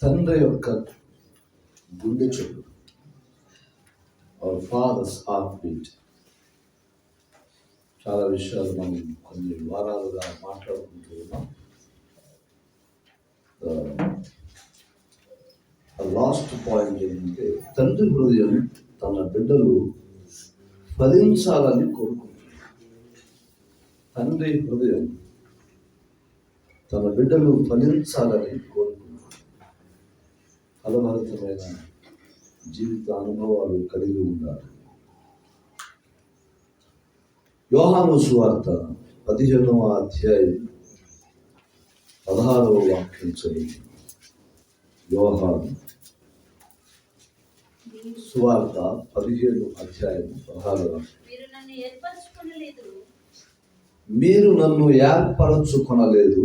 తండ్రి యొక్క గుండె చప్పుడు, అవర్ ఫాదర్స్ హార్ట్ బీట్. చాలా విషయాలు మనం కొన్ని వారాలుగా మాట్లాడుకుంటూ ఉన్నాం. లాస్ట్ పాయింట్ ఏంటంటే, తండ్రి హృదయం తన బిడ్డలు ఫలించాలని కోరుకుంటున్నాడు. తండ్రి హృదయం తన బిడ్డలు ఫలించాలని కోరుకుంటున్నాడు. ఫలభరితమైన జీవిత అనుభవాలు కలిగి ఉండాలి. యోహాను సువార్త 15వ అధ్యాయం 16వ వాక్యం చదివి. యోహాను సువార్త 15వ అధ్యాయం 16వ. మీరు నన్ను ఏర్పరచుకొనలేదు,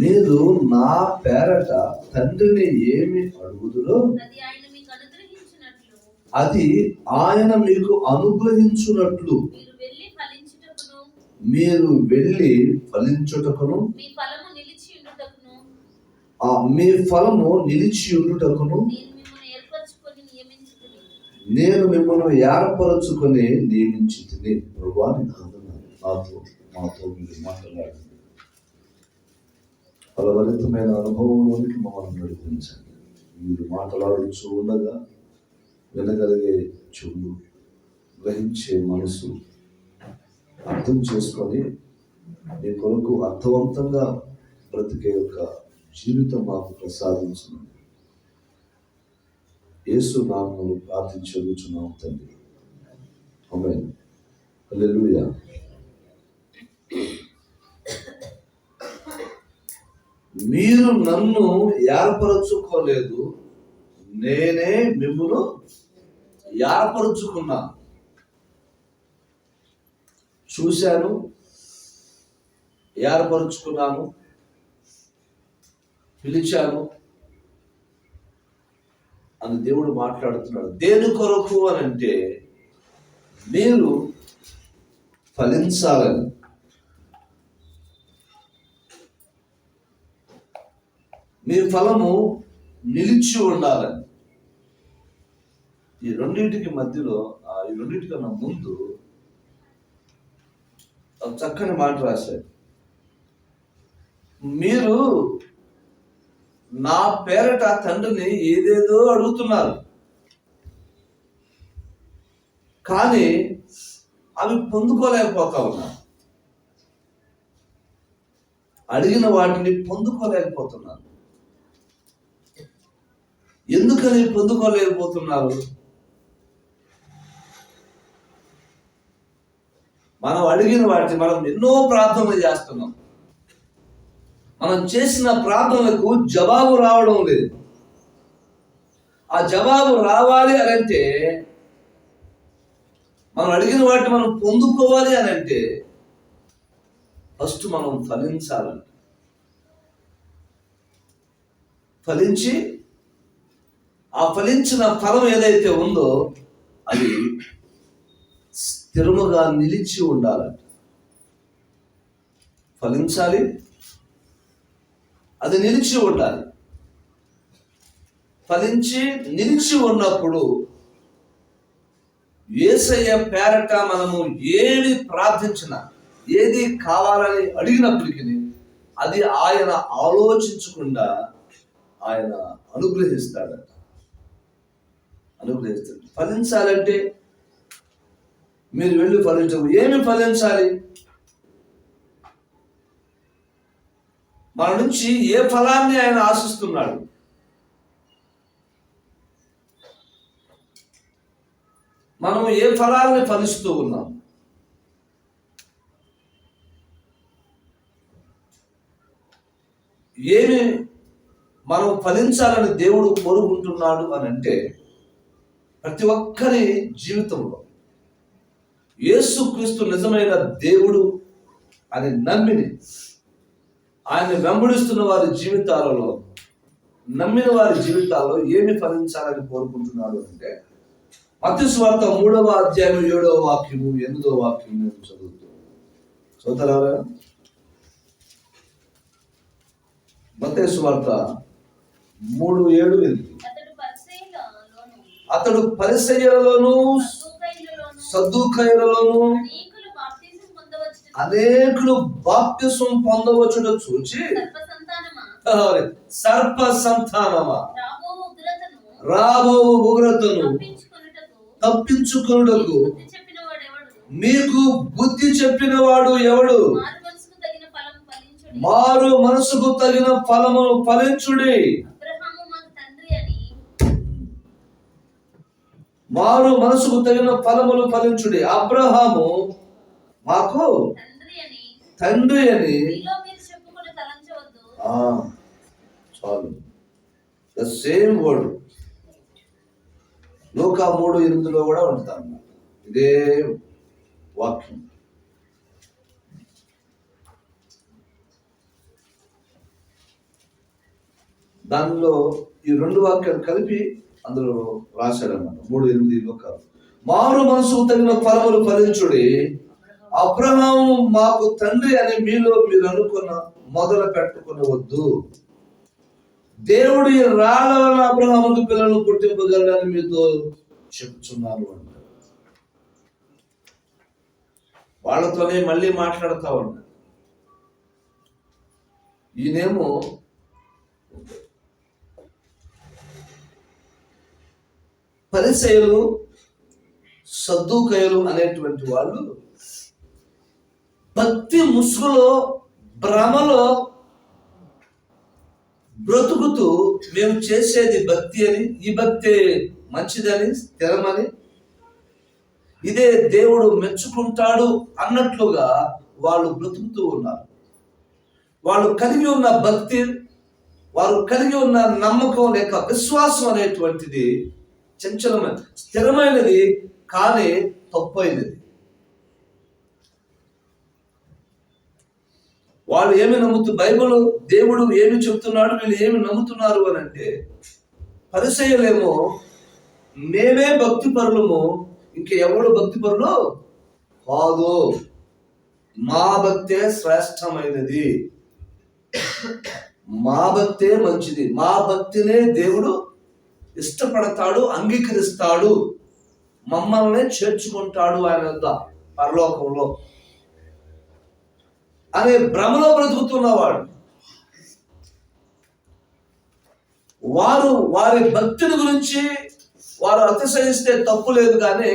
మీరు నా పేరట తండ్రిని ఏమి అడుగుదురో అది ఆయన మీకు అనుగ్రహించున్నట్లు మీరు వెళ్ళి ఫలించుటకును మీ ఫలము నిలిచి ఉండుటకును నేను మిమ్మల్ని ఏర్పరచుకొని నియమించితిని. ప్రభువా, మాతో మీరు మాట్లాడండి. ఫలభరితమైన అనుభవంలోనికి మమ్మల్ని నడిపించండి. మీరు మాట్లాడుచూ ఉండగా వినగలిగే చెవులు, గ్రహించే మనసు, అర్థం చేసుకొని మీ కొరకు అర్థవంతంగా బ్రతికే యొక్క జీవితం మాకు ప్రసాదించను. యేసు నామములో ప్రార్థించుచున్నాము తండ్రి. ఆమేన్. హల్లెలూయా. మీరు నన్ను ఏర్పరచుకోలేదు, నేనే మిమ్మును ఏర్పరచుకున్నా. చూశాను, ఏర్పరచుకున్నాను, పిలిచాను అని దేవుడు మాట్లాడుతున్నాడు. దేని కొరకు అని అంటే, మీరు ఫలించాలని, మీ ఫలము నిలిచి ఉండాలని. ఈ రెండింటికి మధ్యలో, ఈ రెండింటికన్నా ముందు చక్కని మాట రాశారు. మీరు నా పేరట తండ్రిని ఏదేదో అడుగుతున్నారు, కానీ అవి పొందుకోలేకపోతా ఉన్నారు. అడిగిన వాటిని పొందుకోలేకపోతున్నారు. ఎందుకని పొందుకోలేకపోతున్నారు? మనం అడిగిన వాటిని మనం ఎన్నో ప్రార్థనలు చేస్తున్నాం. మనం చేసిన ప్రార్థనలకు జవాబు రావడం లేదు. ఆ జవాబు రావాలి అని అంటే, మనం అడిగిన వాటిని మనం పొందుకోవాలి అని అంటే, ఫస్ట్ మనం ఫలించాలంట. ఫలించి ఆ ఫలించిన ఫలం ఏదైతే ఉందో అది స్థిరముగా నిలిచి ఉండాలంట. ఫలించాలి, అది నిలిచి ఉండాలి. ఫలించి నిలిచి ఉన్నప్పుడు యేసయ్య పేరట మనము ఏది ప్రార్థించినా, ఏది కావాలని అడిగినప్పటికీ అది ఆయన ఆలోచించకుండా ఆయన అనుగ్రహిస్తాడట. ఫలించాలంటే మీరు వెళ్ళి ఫలించవు. ఏమి ఫలించాలి? మన నుంచి ఏ ఫలాన్ని ఆయన ఆశిస్తున్నాడు? మనం ఏ ఫలాన్ని ఫలిస్తూ ఉన్నాం? ఏమి మనం ఫలించాలని దేవుడు కోరుకుంటున్నాడు అని అంటే, ప్రతి ఒక్కరి జీవితంలో యేసుక్రీస్తు నిజమైన దేవుడు అని నమ్మిని ఆయన వెంబడిస్తున్న వారి జీవితాలలో, నమ్మిన వారి జీవితాల్లో ఏమి ఫలించాలని కోరుకుంటున్నాడు అంటే, మత్తయి సువార్త 3వ అధ్యాయం 7వ వాక్యము 8వ వాక్యం చదువుతూ చదువుతారా? మత్తయి సువార్త 3:7. అతడు పరిసయ్యులలోను సద్దూకయ్యులలోను అనేకులు బాప్తిసం పొందవచ్చుట చూచి, సర్ప సంతానమా, రాబో ఉగ్రతను తప్పించుకొనుటకు మీకు బుద్ధి చెప్పిన వాడు ఎవడు? మారు మనసుకు తగిన ఫలమును ఫలించుడి. మారు మనసుకు తగిన ఫలములు ఫలించుడి. అబ్రహాము మాకు తండ్రి అని. చాలు, ద సేమ్ వర్డ్ లూకా 3:8 కూడా ఉంటాను. ఇదే వాక్యం. దానిలో ఈ 2 వాక్యాలు కలిపి అందులో రాశాడన్నమాట. 3:8 లూకా. మారు మనసు తగిన ఫలములు ఫలించుడి. అబ్రహాము మాకు తండ్రి అని మీలో మీరు అనుకున్న మొదలు పెట్టుకునవద్దు. దేవుడు ఈ రాళ్ళ వల్ల అబ్రహాముకు పిల్లలను పుట్టింపగలడని మీతో చెప్తున్నాను అంటారు. వాళ్ళతోనే మళ్ళీ మాట్లాడుతూ ఉన్నాడు. ఈయనేమో పరిసయ్యులు సద్దూకయ్యులు అనేటువంటి వాళ్ళు భక్తి ముసుగులో భ్రమలో బ్రతుకుతూ మేము చేసేది భక్తి అని, ఈ భక్తి మంచిదని, స్థిరమని, ఇదే దేవుడు మెచ్చుకుంటాడు అన్నట్లుగా వాళ్ళు బ్రతుకుతూ ఉన్నారు. వాళ్ళు కలిగి ఉన్న భక్తి, వారు కలిగి ఉన్న నమ్మకం లేక విశ్వాసం అనేటువంటిది చంచలమైన స్థిరమైనది కానీ తప్పైనది. వాళ్ళు ఏమి బైబిల్ దేవుడు ఏమి చెప్తున్నాడు, వీళ్ళు ఏమి నమ్ముతున్నారు అని అంటే, పరిసయ్యులేమో మేమే భక్తి పరులము, ఇంకెవడు భక్తి పరులు కాదు, మా భక్తే శ్రేష్టమైనది, మా భక్తే మంచిది, మా భక్తినే దేవుడు ఇష్టపడతాడు, అంగీకరిస్తాడు, మమ్మల్ని చేర్చుకుంటాడు ఆయన పరలోకంలో అనే భ్రమలో బ్రతుకుతున్నవాడు. వారు వారి భక్తిని గురించి వారు అతిశయిస్తే తప్పు లేదు, కానీ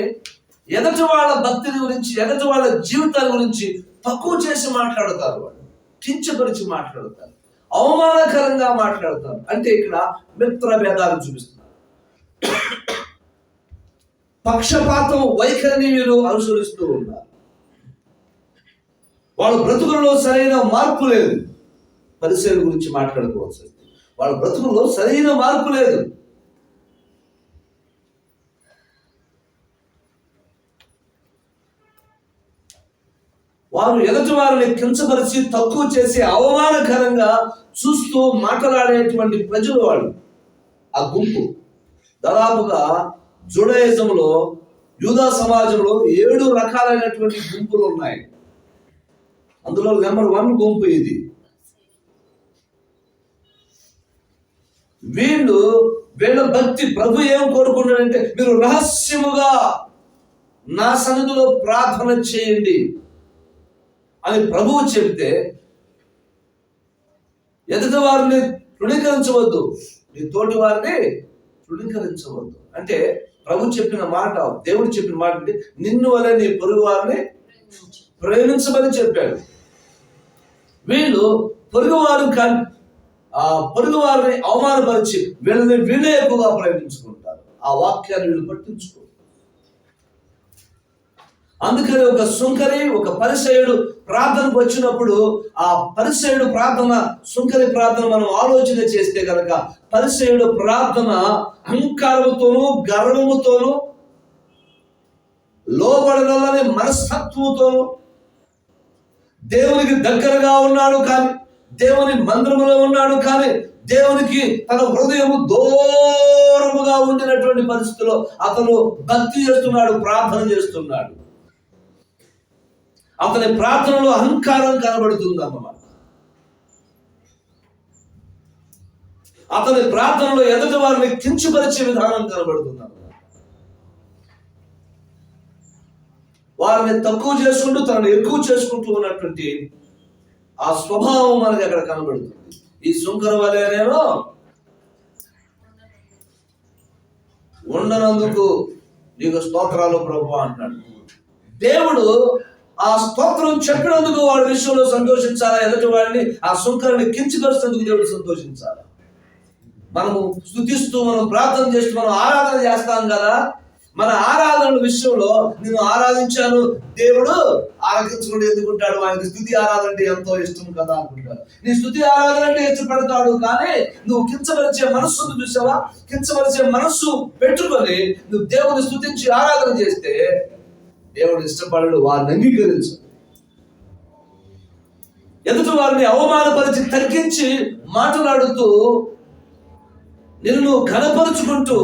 ఎదుటి వాళ్ళ భక్తిని గురించి, ఎదుటి వాళ్ళ జీవితాల గురించి తక్కువ చేసి మాట్లాడతారు, వాళ్ళు కించపరిచి మాట్లాడతారు, అవమానకరంగా మాట్లాడతారు. అంటే ఇక్కడ మిత్ర భేదాలు చూపిస్తున్నారు. పక్షపాతం వైఖరిని వీరు అనుసరిస్తూ ఉన్నారు. వాళ్ళ బ్రతుకుల్లో సరైన మార్పు లేదు. పరిసయ్యుల గురించి మాట్లాడుకోవచ్చు. వాళ్ళ బ్రతుకుల్లో సరైన మార్పు లేదు. వారు ఎదుటి వారిని కించపరిచి తక్కువ చేసి అవమానకరంగా చూస్తూ మాట్లాడేటువంటి ప్రజలు వాళ్ళు. ఆ గుంపు దాదాపుగా జుడాయిజంలో, యూదా సమాజంలో 7 రకాలైనటువంటి గుంపులు ఉన్నాయి. అందులో నెంబర్ 1 గుంపు ఇది. వీళ్ళ భక్తి ప్రభు ఏం కోరుకున్నాడంటే, మీరు రహస్యముగా నా సన్నిధిలో ప్రార్థన చేయండి అని ప్రభువు చెబితే, ఎదుటి వారిని తృణీకరించవద్దు, నీ తోటి వారిని తృణీకరించవద్దు. అంటే ప్రభు చెప్పిన మాట, దేవుడు చెప్పిన మాట అంటే, నిన్ను వలె నీ పొరుగు వారిని ప్రేమించమని చెప్పాడు. వీళ్ళు పొరుగు వారిని అవమానపరిచి వీళ్ళే ఎక్కువగా ప్రేమించుకుంటారు. ఆ వాక్యాన్ని వీళ్ళు పట్టించుకో. అందుకని ఒక సుంకరి, ఒక పరిసయ్యుడు ప్రార్థనకు వచ్చినప్పుడు, ఆ పరిసయ్యుడు ప్రార్థన, సుంకరి ప్రార్థన మనం ఆలోచన చేస్తే కనుక, పరిసయ్యుడు ప్రార్థన అహంకారముతోనూ గర్వముతోనూ లోబడనని మనస్తత్వముతోనూ, దేవునికి దగ్గరగా ఉన్నాడు కానీ, దేవుని మందిరములో ఉన్నాడు కానీ, దేవునికి తన హృదయము దూరముగా ఉండినటువంటి పరిస్థితిలో అతను భక్తి చేస్తున్నాడు, ప్రార్థన చేస్తున్నాడు. అతని ప్రార్థనలో అహంకారం కనబడుతుంది అన్నమాట. అతని ప్రార్థనలో ఎదుటి వారిని కించపరిచే విధానం కనబడుతుంది. వారిని తక్కువ చేసుకుంటూ తనను ఎక్కువ చేసుకుంటూ ఉన్నటువంటి ఆ స్వభావం మనకి అక్కడ కనబడుతుంది. ఈ సుంకర వలెనేమో ఉండనందుకు నీకు స్తోత్రాలు ప్రభువా అంటాడు. దేవుడు ఆ స్తోత్రం చెప్పినందుకు వాడి విషయంలో సంతోషించాలా, ఎదుటి వాడిని ఆ సుంకరాన్ని కించపరిచినందుకు దేవుడు సంతోషించాలా. మనము స్తుతిస్తూ మనం ప్రార్థన చేస్తూ మనం ఆరాధన చేస్తాం కదా, మన ఆరాధన విషయంలో నేను ఆరాధించాను దేవుడు ఆరాధించుకుంటూ ఎందుకుంటాడు, ఆయనకి స్తుతి ఆరాధన అంటే ఎంతో ఇష్టం కదా అనుకుంటాడు. నీ స్తుతి ఆరాధన అంటే ఇష్టపడతాడు, కానీ నువ్వు కించపరిచే మనస్సును చూసావా, కించపరిచే మనస్సు పెట్టుకొని నువ్వు దేవుని స్తుతించి ఆరాధన చేస్తే దేవుడు ఇష్టపడడు, వారిని అంగీకరించు. ఎదుటి వారిని అవమానపరిచి తగ్గించి మాట్లాడుతూ నిన్ను ఘనపరుచుకుంటూ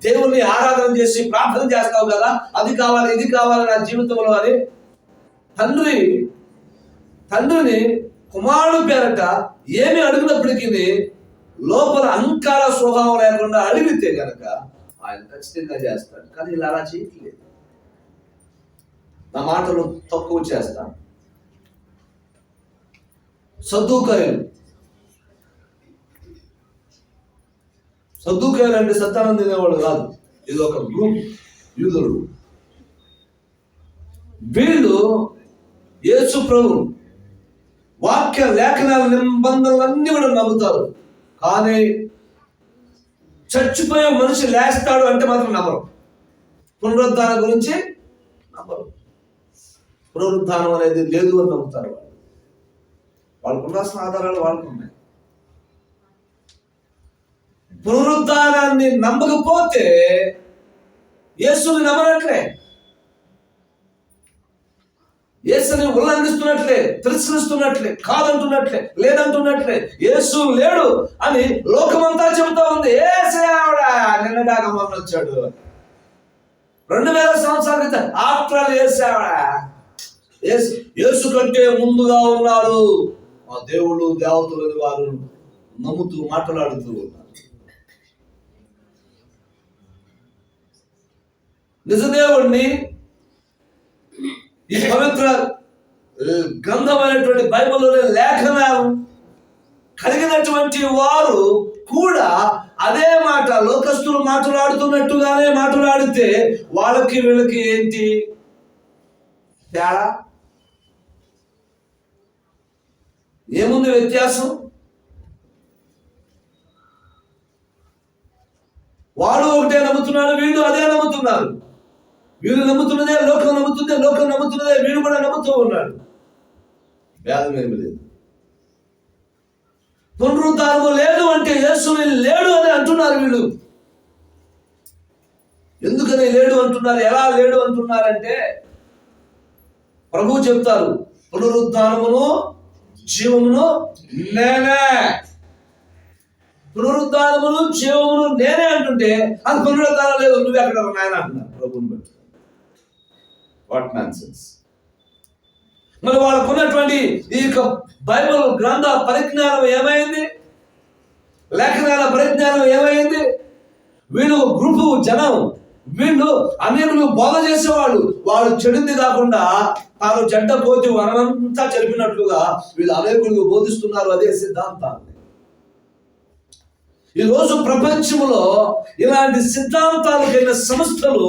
దేవుణ్ణి ఆరాధన చేసి ప్రార్థన చేస్తావు కదా, అది కావాలి ఇది కావాలి నా జీవితంలో అని తండ్రిని కుమారుడు పేరట ఏమి అడిగినప్పటికీ లోపల అహంకార స్వభావం లేకుండా అడిగితే గనక ఆయన ఖచ్చితంగా చేస్తాడు. కానీ ఇలా అలా చేయట్లేదు. నా మాటలు తక్కువ చేస్తాను. సద్దూకాయలు అంటే సత్తానం తినేవాడు కాదు, ఇది ఒక గ్రూప్ యూదులు. వీళ్ళు యేసు ప్రభు వాక్య లేఖనాల నిబంధనలన్నీ కూడా నమ్ముతారు, కానీ చచ్చిపోయే మనిషి లేస్తాడు అంటే మాత్రం నమ్మరు. పునరుద్ధానం గురించి నమ్మరు. పునరుద్ధానం అనేది లేదు అని నమ్ముతారు. వాళ్ళకు ఉండాల్సిన ఆధారాలు వాళ్ళకు ఉన్నాయి. పునరుద్ధానాన్ని నమ్మకపోతే యేసుని నమ్మనట్లే, యేసుని ఉల్లంఘిస్తున్నట్లే, తిరస్కరిస్తున్నట్లే, కాదంటున్నట్లే, లేదంటున్నట్లే, యేసు లేడు అని లోకమంతా చెబుతా ఉంది. యేసే ఆవిడ నిన్నగాక మొన్న వచ్చాడు, 2000 సంవత్సరాల క్రితం ఆఫ్టర్ యేసు ఆవిడ యేసు కంటే ముందుగా ఉన్నాడు. ఆ దేవుళ్ళు దేవతలని వారు నమ్ముతూ మాట్లాడుతూ ఉన్నారు. నిజదేవుడిని ఈ పవిత్ర గ్రంథమైనటువంటి బైబిల్లోని లేఖనాలు కలిగినటువంటి వారు కూడా అదే మాట లోకస్తులు మాట్లాడుతున్నట్టుగానే మాట్లాడితే వాళ్ళకి వీళ్ళకి ఏంటి తేడా? ఏముంది వ్యత్యాసం? వాడు ఒకటే నమ్ముతున్నాడు, వీడు అదే నమ్ముతున్నారు. వీడు నమ్ముతున్నదే లోకం నమ్ముతుందే, లోకం నమ్ముతున్నదే వీడు కూడా నమ్ముతూ ఉన్నాడు. భేదం ఏమి లేదు. పునరుద్ధానము లేదు అంటే యేసుని లేడు అని అంటున్నారు వీళ్ళు. ఎందుకని లేడు అంటున్నారు, ఎలా లేడు అంటున్నారంటే ప్రభువు చెప్తారు, పునరుద్ధానమును జీవమును నేనే. పునరుద్ధానమును జీవమును నేనే అంటుంటే అది పునరుద్ధానం లేదు, నువ్వు ఎక్కడ నాయన అంటున్నారు ప్రభువుని బట్టి. What nonsense. మరి వాళ్ళకున్నటువంటి ఈ బైబిల్ గ్రంథ పరిజ్ఞానం ఏమైంది, లేఖనాల పరిజ్ఞానం ఏమైంది? వీళ్ళు గ్రూపు జనం, వీళ్ళు అనేకులు బోధ చేసేవాళ్ళు. వాళ్ళు చెడింది కాకుండా తాను చెడ్డ పోతి వనమంతా చెరిపినట్లుగా వీళ్ళు అనేకులకు బోధిస్తున్నారు అదే సిద్ధాంతాన్ని. ఈరోజు ప్రపంచంలో ఇలాంటి సిద్ధాంతాలకైన సంస్థలు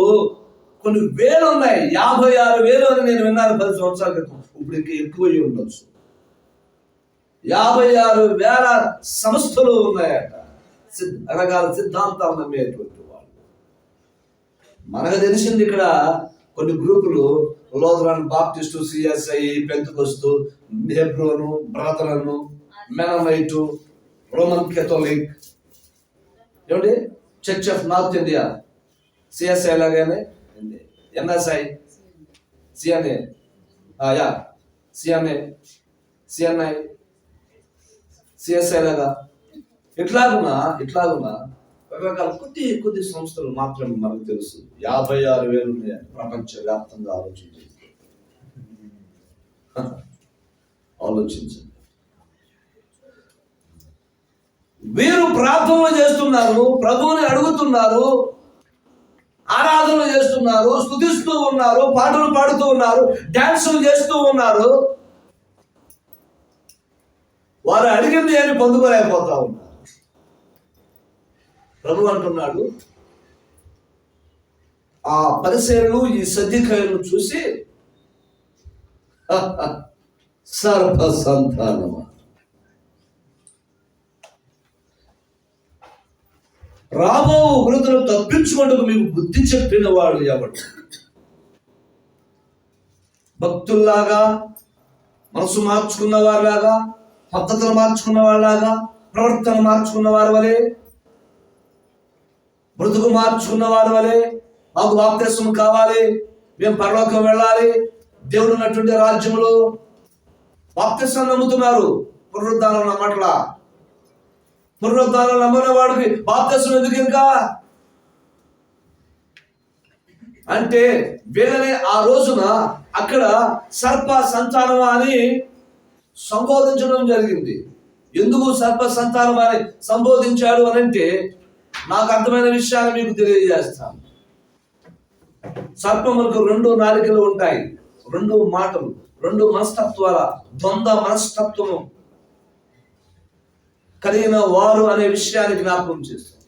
కొన్ని వేలు ఉన్నాయి. 56,000 అని నేను విన్నాను 10 సంవత్సరాల క్రితం. ఇప్పుడు ఇంకా ఎక్కువ ఉండొచ్చు. 56,000 సంస్థలు ఉన్నాయట, రకరకాల సిద్ధాంతాలు నమ్మేటువంటి వాళ్ళు. మనకు తెలిసింది ఇక్కడ కొన్ని గ్రూపులు, లోథరన్, బాప్టిస్టు, సిఎస్ఐ, పెంతెకోస్తు, హెబ్రోను, బ్రదరను, మెననైటు, రోమన్ కేథోలిక్, ఏమిటి church of north India, CSI లాగానే ఎన్ఎస్ఐ, సిఎన్ఏ, సిఎన్ఐ, సిఎస్ఐ లాగా ఇట్లాగున్నా రకరకాల కొద్ది సంస్థలు మాత్రమే మనకు తెలుసు. 56,000 ఉన్నాయి ప్రపంచ వ్యాప్తంగా. ఆలోచించండి. వీరు ప్రార్థనలు చేస్తున్నారు, ప్రభువుని అడుగుతున్నారు, ఆరాధనలు చేస్తున్నారు, స్తుతిస్తూ ఉన్నారు, పాటలు పాడుతూ ఉన్నారు, డాన్సులు చేస్తూ ఉన్నారు. వారు అడిగింది అని పొందుకోలేకపోతా ఉన్నారు. ప్రభు అంటున్నాడు, ఆ పరిసయ్యులు ఈ సద్దూకయ్యులను చూసి సర్ప సంతానమా, రాబో ఉగ్రతను తప్పించుకుంటూ మీకు బుద్ధి చెప్పిన వాడు ఎవడు? భక్తుల్లాగా, మనసు మార్చుకున్న వారిలాగా, పద్ధతులు మార్చుకున్న వాళ్ళలాగా, ప్రవర్తన మార్చుకున్న వారి వలె, బ్రతుకు మార్చుకున్న వారి వలె, మాకు బాప్తిస్మం కావాలి, మేము పరలోకం వెళ్ళాలి, దేవుడు ఉన్నటువంటి రాజ్యంలో బాప్తిస్మం నమ్ముతున్నారు. పునరుద్ధానం నమ్మట్లా. పునరుద్ధానం నమ్మని వాడికి బాప్తిస్మం ఎందుకు ఇంకా అంటే వీళ్ళని ఆ రోజున అక్కడ సర్ప సంతానం అని సంబోధించడం జరిగింది. ఎందుకు సర్ప సంతానం అని సంబోధించాడు అని అంటే నాకు అర్థమైన విషయాన్ని మీకు తెలియజేస్తాను. సర్పములకు 2 నాలుకలు ఉంటాయి, 2 మాటలు, 2 మనస్తత్వాల ద్వంద్వ మనస్తత్వము కలిగిన వారు అనే విషయాన్ని జ్ఞాపకం చేస్తారు.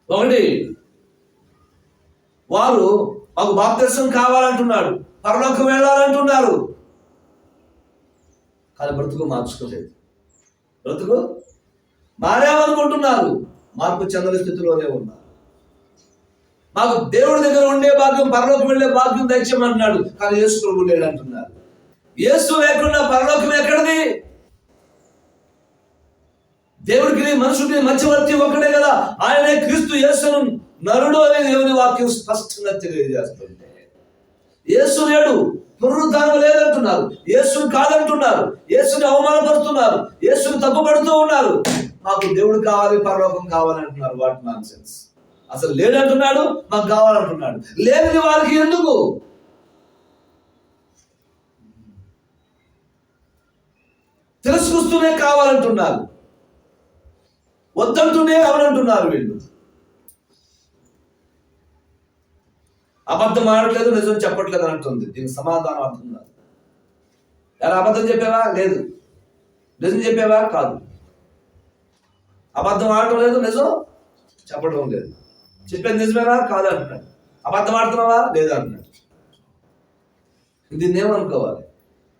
ఒకటి, వారు మాకు బాప్తిస్మం కావాలంటున్నాడు, పరలోకం వెళ్ళాలంటున్నారు, కానీ బ్రతుకు మార్చుకోలేదు. బ్రతుకు మారామనుకుంటున్నారు, మార్పు చెందని స్థితిలోనే ఉన్నారు. మాకు దేవుడి దగ్గర ఉండే భాగ్యం, పరలోకం వెళ్ళే భాగ్యం దయచేయమంటున్నాడు, కానీ యేసు ప్రభు లేడు అంటున్నారు. యేసు లేకుండా పరలోకం ఎక్కడిది? దేవుడికి మనుషుడికి మధ్యవర్తి ఒక్కడే కదా, ఆయనే క్రీస్తు యేసును నరుడు అనే దేవుని వాక్యం స్పష్టంగా తెలియజేస్తుంటే యేసు లేడు, పునరుద్ధానం లేదంటున్నారు, యేసుని కాదంటున్నారు, యేసుని అవమానపడుతున్నారు, యేసుని తప్పుపడుతూ ఉన్నారు. మాకు దేవుడు కావాలి, పరలోకం కావాలి అంటున్నారు. What non sense. అసలు లేడంటున్నాడు, మాకు కావాలంటున్నాడు. లేనిది వారికి ఎందుకు? తెలుసుకొస్తూనే కావాలంటున్నారు, వద్దంటూనే అవునంటున్నారు. వీళ్ళు అబద్ధం ఆడట్లేదు, నిజం చెప్పట్లేదు అంటుంది. దీనికి సమాధానం అర్థం కాదు. ఎలా అబద్ధం చెప్పావా? లేదు. నిజం చెప్పావా? కాదు. అబద్ధం ఆడటం లేదు, నిజం చెప్పడం లేదు. చెప్పేది నిజమేనా? కాదు అంటున్నాడు. అబద్ధం ఆడుతున్నావా? లేదు అంటున్నాడు. దీన్ని ఏమనుకోవాలి?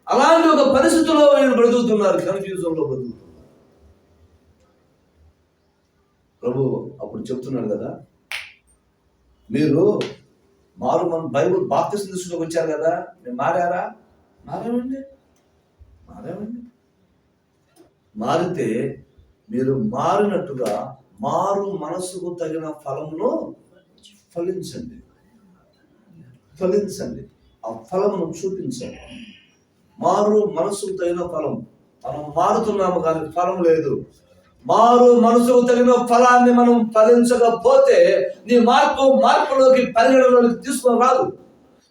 అలాంటి ఒక పరిస్థితుల్లో వీళ్ళు బ్రతుకుతున్నారు, కన్ఫ్యూజన్లో బ్రతుకుతున్నారు. ప్రభు అప్పుడు చెప్తున్నాడు కదా, మీరు బైబుల్ బాప్తిస్మం తీసుకుని వచ్చారు కదా, మీరు మారారా? మారామండి. మారితే మీరు మారినట్టుగా మారు మనసుకు తగిన ఫలమును ఫలించండి. ఆ ఫలమును చూపించండి. మారు మనసుకు తగిన ఫలం. మనం మారుతున్నాము కానీ ఫలం లేదు. మారు మనసుకు తగిన ఫలాన్ని మనం ఫలించకపోతే నీ మార్పులోకి పరిగణలోకి తీసుకొని రాదు.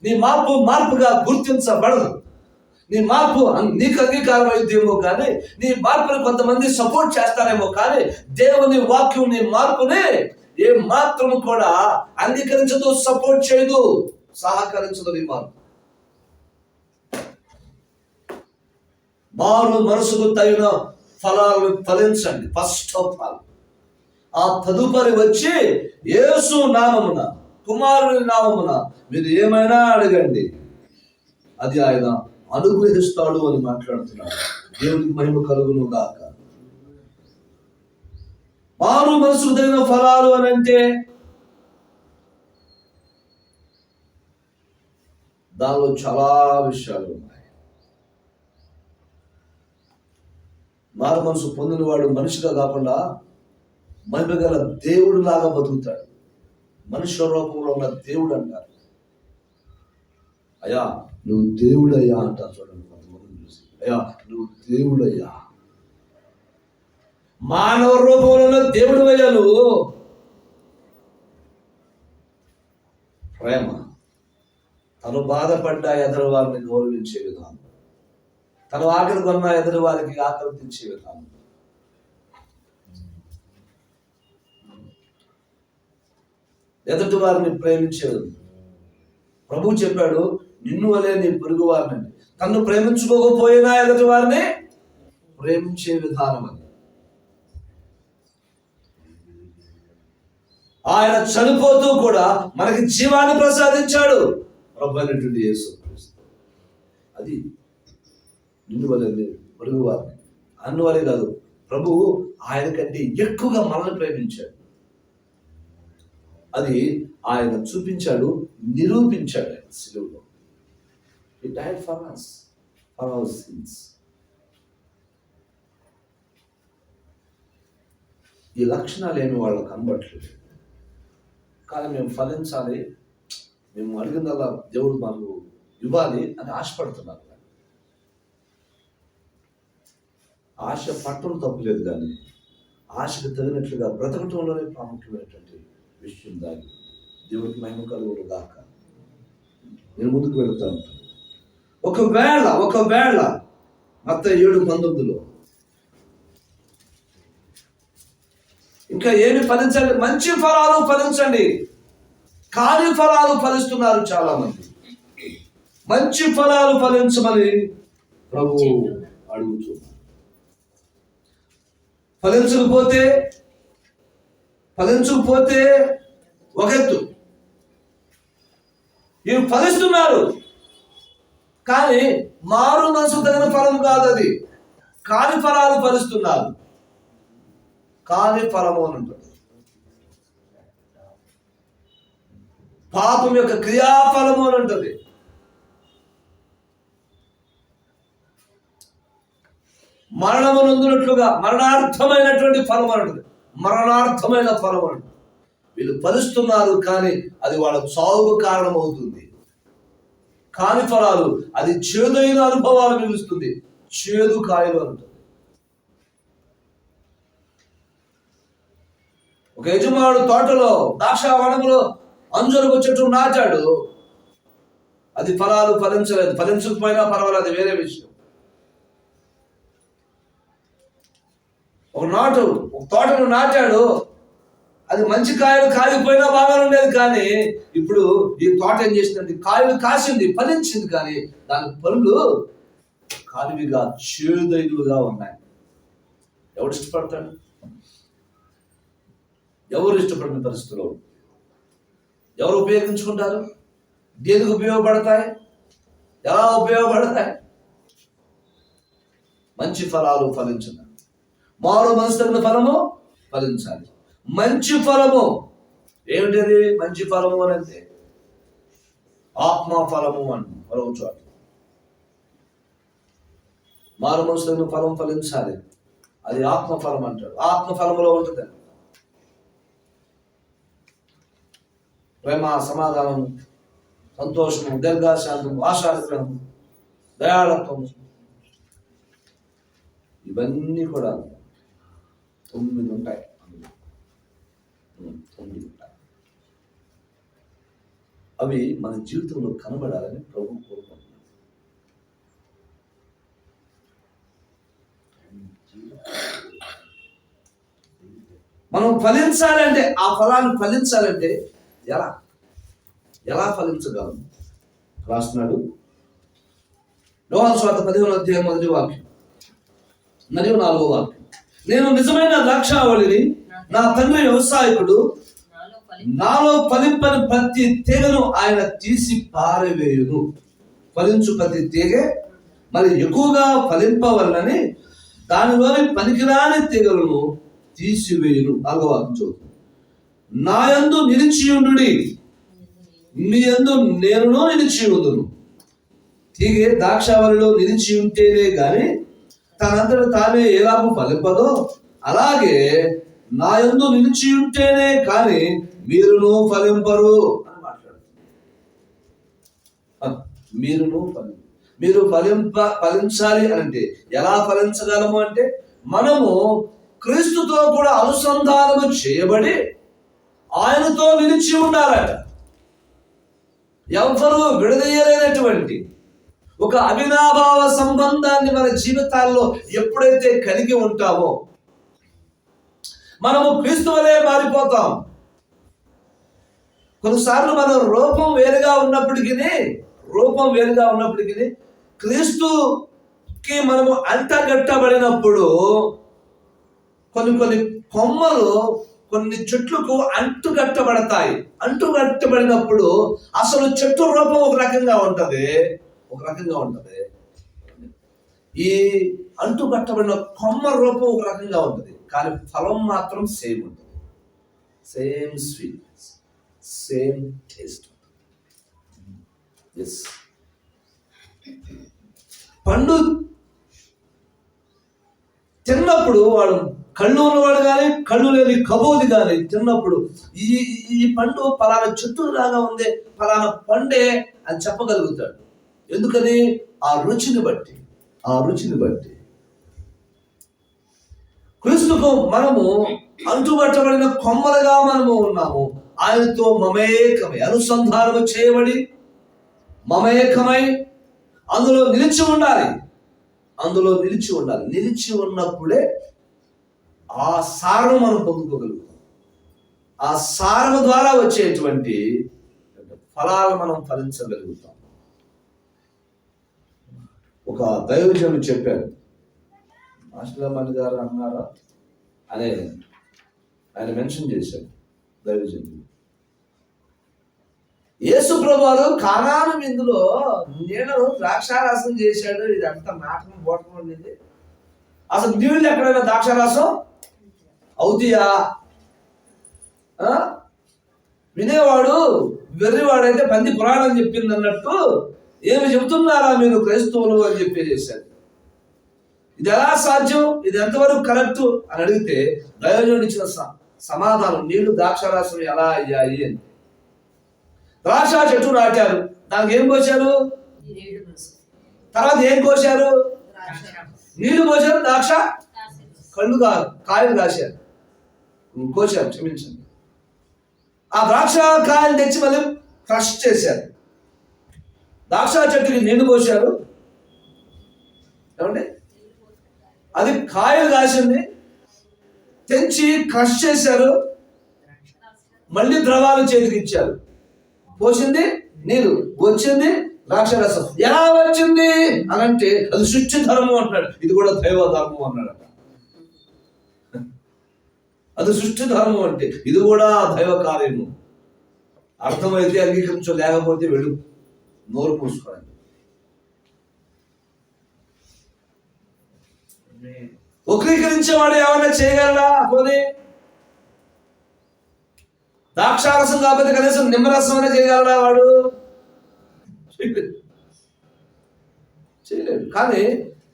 నీ మార్పుగా గుర్తించబడదు. నీ మార్పు నీకు అంగీకారం అయితేమో కానీ, నీ మార్పుని కొంతమంది సపోర్ట్ చేస్తారేమో కానీ, దేవుని వాక్యం నీ మార్పుని ఏ మాత్రము కూడా అంగీకరించదు, సపోర్ట్ చేయదు, సహకరించదు. నీ మారు మనసుకు తగిన ఫలాలను ఫలించండి. First of all. ఆ తదుపరి వచ్చి యేసు నామమున, కుమారుని నామమున మీరు ఏమైనా అడగండి, అది ఆయన అనుగ్రహిస్తాడు అని మాట్లాడుతున్నాడు. దేవుడికి మహిమ కలుగును గాక. మారు మనసుకు తగిన ఫలాలు అని అంటే దానిలో చాలా విషయాలు ఉన్నాయి. మారు మనసు పొందిన వాడు మనిషిగా కాకుండా మహిమగల దేవుడు లాగా బతుకుతాడు. మనుష్య రూపంలో ఉన్న దేవుడు అంటారు. అయ్యా నువ్వు దేవుడయ్యా అంటారు. చూడండి, కొంతమంది చూసి అయ్యా నువ్వు దేవుడయ్యా. మానవ రూపంలో ఉన్న దేవుడు అయ్యా నువ్వు. ప్రేమ, తను బాధపడ్డా ఎదరు వారిని గౌరవించే విధానం, తను ఆకలి కొన్న ఎదుటి వారికి ఆకలి తీర్చే విధానం. ఎదుటి వారిని ప్రేమించేది. ప్రభువు చెప్పాడు, నిన్ను వలే నీ పొరుగు వారిని, తన్ను ప్రేమించుకోకపోయినా ఎదుటి వారిని ప్రేమించే విధానం అది. ఆయన చనిపోతూ కూడా మనకి జీవాన్ని ప్రసాదించాడు, ప్రభు అయినటువంటి యేసుక్రీస్తు. అది నిన్ను వలే నీ పొరుగు వారిని, అన్నవలే కాదు, ప్రభువు ఆయన కంటే ఎక్కువగా మనల్ని ప్రేమించాడు. అది ఆయన చూపించాడు, నిరూపించాడు ఆయన సిలువలో. He died for us, for our sins. ఈ లక్షణాలు ఏమి వాళ్ళకు కనబట్టలేదు, కానీ మేము ఫలించాలి, మేము అడిగిందల్లా దేవుడు మాకు ఇవ్వాలి అని ఆశపడుతున్నారు. ఆశ పట్టడం తప్పులేదు, కానీ ఆశకు తగినట్లుగా బ్రతకటంలోనే ప్రాముఖ్యమైనటువంటి విషయం దాగి. దేవుడికి మహిమ కలుగును గాక. నేను ముందుకు వెళుతాను. ఒకవేళ మత్తయి 7:19 ఇంకా ఏమి ఫలించండి, మంచి ఫలాలు ఫలించండి, కాని ఫలాలు ఫలిస్తున్నారు చాలా మంది. మంచి ఫలాలు ఫలించమని ప్రభు అడుగుతున్నారు. ఫలించకపోతే ఒక ఎత్తు. ఇవి ఫలిస్తున్నారు, కానీ మారు మనసు తగిన ఫలం కాదు అది. కాని ఫలాలు ఫలిస్తున్నారు. కాని ఫలము అని ఉంటుంది. పాపం యొక్క క్రియాఫలము అని ఉంటుంది. మరణము నొందినట్లుగా మరణార్థమైనటువంటి ఫలం అని ఉంటుంది. మరణార్థమైన ఫలం అని ఉంటుంది. వీళ్ళు ఫలిస్తున్నారు, కానీ అది వాళ్ళ చావుకు కారణమవుతుంది. కాని ఫలాలు అది చేదైన అనుభవాలు మిగులుస్తుంది. చేదు కాయలు అంటుంది. ఒక యజమానుడు తోటలో ద్రాక్షావనములో అంజూరపు చెట్టు నాటాడు. అది ఫలాలు ఫలించలేదు. ఫలించకపోయినా పర్వాలేదు, వేరే విషయం. ఒక తోటను నాటాడు, అది మంచి కాయలు కాయకపోయినా బాగా ఉండేది. కానీ ఇప్పుడు ఈ తోట ఏం చేసిందంటే కాయలు కాసింది, ఫలించింది, కానీ దాని పనులు కాలువిగా చేదైనవిగా ఉన్నాయి. ఎవడు ఇష్టపడతాడు? ఎవరు ఇష్టపడిన పరిస్థితుల్లో ఎవరు ఉపయోగించుకుంటారు? దేనికి ఉపయోగపడతాయి? ఎలా ఉపయోగపడతాయి? మంచి ఫలాలు ఫలించాలి. మారు మనసు తగిన ఫలము ఫలించాలి. మంచి ఫలము ఏమిటది? మంచి ఫలము అని అంటే ఆత్మ ఫలము అని మరొక చోట. మారు మనసు తగిన ఫలం ఫలించాలి, అది ఆత్మ ఫలం అంటాడు. ఆత్మ ఫలములో ఉంటుంది ప్రేమ, సమాధానం, సంతోషము, దీర్ఘశాంతము, ఆశానిగ్రహము, దయాళత్వము. ఇవన్నీ కూడా 9 ఉంటాయి. 9 ఉంటాయి. అవి మన జీవితంలో కనబడాలని ప్రభు కోరుకుంటున్నాడు. మనం ఫలించాలంటే, ఆ ఫలాన్ని ఫలించాలంటే ఎలా ఫలించగలం? రాస్తున్నాడు యోహాను సువార్త 15:1 మరియు 4 నేను నిజమైన ద్రాక్షావళిని, నా తండ్రి వ్యవసాయకుడు, నాలో ఫలింపని ప్రతి తీగను ఆయన తీసి పారవేయును. ఫలించు ప్రతి తీగ మరి ఎక్కువగా ఫలింపవలనని దానిలోని పనికిరాని తీగలను తీసివేయును. 4 చదువు. నా యందు నిలిచియుండుడి, మీ యందు నేనును నిలిచియుందును. తీగ ద్రాక్షావళిలో నిలిచి ఉంటేనే గాని తనంతట తానే ఎలాగూ ఫలింపదో, అలాగే నా యందు నిలిచి ఉంటేనే కానీ మీరును ఫలింపరు అని మాట్లాడుతున్నారు. మీరు ఫలించాలి అంటే ఎలా ఫలించగలము అంటే, మనము క్రీస్తుతో కూడా అనుసంధానము చేయబడి ఆయనతో నిలిచి ఉండాలట. ఎవరు విడదీయలేనటువంటి ఒక అవినాభావ సంబంధాన్ని మన జీవితాల్లో ఎప్పుడైతే కలిగి ఉంటామో మనము క్రీస్తు వలె మారిపోతాం. కొన్నిసార్లు మన రూపం వేరుగా ఉన్నప్పటికీ క్రీస్తుకి మనము అంటగట్టబడినప్పుడు కొన్ని కొమ్మలు కొన్ని చెట్లకు అంటుకట్టబడినప్పుడు అసలు చెట్టు రూపం ఒక రకంగా ఉంటది. ఈ అంటుకట్టబడిన కొమ్మ రూపం ఒక రకంగా ఉంటది, కానీ ఫలం మాత్రం సేమ్ ఉంటుంది. Same sweetness, same taste. Yes, పండు తిన్నప్పుడు వాడు కళ్ళు ఉన్నవాడు కానీ కళ్ళు లేని కబోది కానీ తిన్నప్పుడు ఈ పండు పలానా చెట్టు లాగా ఉంది, పలానా పండే అని చెప్పగలుగుతాడు. ఎందుకని? ఆ రుచిని బట్టి. క్రీస్తుకు మనము అంటుబట్టబడిన కొమ్మలుగా మనము ఉన్నాము. ఆయనతో అనుసంధానము చేయబడి మమేకమై అందులో నిలిచి ఉండాలి. నిలిచి ఉన్నప్పుడే ఆ సారము మనం పొందుకోగలుగుతాం. ఆ సారము ద్వారా వచ్చేటువంటి ఫలాలు మనం ఫలించగలుగుతాం. ఒక దైవజనుడు చెప్పారు, ఆశలమణి గారు అన్నారా అనే ఆయన మెన్షన్ చేశారు. దైవజనుడు యేసు ప్రభువారు కానాను విందులో నీళ్లను ద్రాక్షారసం చేశాడు. ఇదంతా నాటకం బోటకం ఉండేది. అసలు నీళ్ళు ఎక్కడైనా ద్రాక్షారసం అవుతాయా? వినేవాడు వెర్రివాడైతే పంది పురాణం చెప్పింది అన్నట్టు ఏమి చెబుతున్నారా మీరు క్రైస్తవులు అని చెప్పేసాడు. ఇది ఎలా సాధ్యం, ఇది ఎంతవరకు కరెక్ట్ అని అడిగితే దైవజనుడు ఇచ్చిన సమాధానం, నీళ్లు ద్రాక్షారసం ఎలా అయ్యాయి అని. ద్రాక్ష చెట్టు నాటారు, దానికి ఏం పోశారు? తర్వాత ఏం కోశారు? నీళ్లు పోశారు, ద్రాక్ష కాయలు కాశారు, కోశారు, క్షమించండి. ఆ ద్రాక్ష కాయలు తెచ్చి మళ్ళీ క్రష్ చేశారు. ద్రాక్ష చెట్టుకి నీళ్లు పోశారు, ఏమండి, అది కాయలు కాసింది, తెంచి క్రష్ చేశారు, మళ్ళీ ద్రవాలు చేతికి ఇచ్చారు. పోసింది నీరు, వచ్చింది ద్రాక్షరసం. ఎలా వచ్చింది అనంటే అది సృష్టి ధర్మం అంటున్నాడు. ఇది కూడా దైవ ధర్మం అన్నాడట. అది సృష్టి ధర్మం అంటే ఇది కూడా దైవ కార్యము. అర్థమైతే అంగీకరించో, లేకపోతే వెళ్ళు, నోరు మూసుకోండి. వక్రీకరించేవాడు ఏమన్నా చేయగలరా? పోనీ ద్రాక్షారసం కాకపోతే కనీసం నిమ్మరసం అనే చేయగలరా వాడు? చేయలేడు. కానీ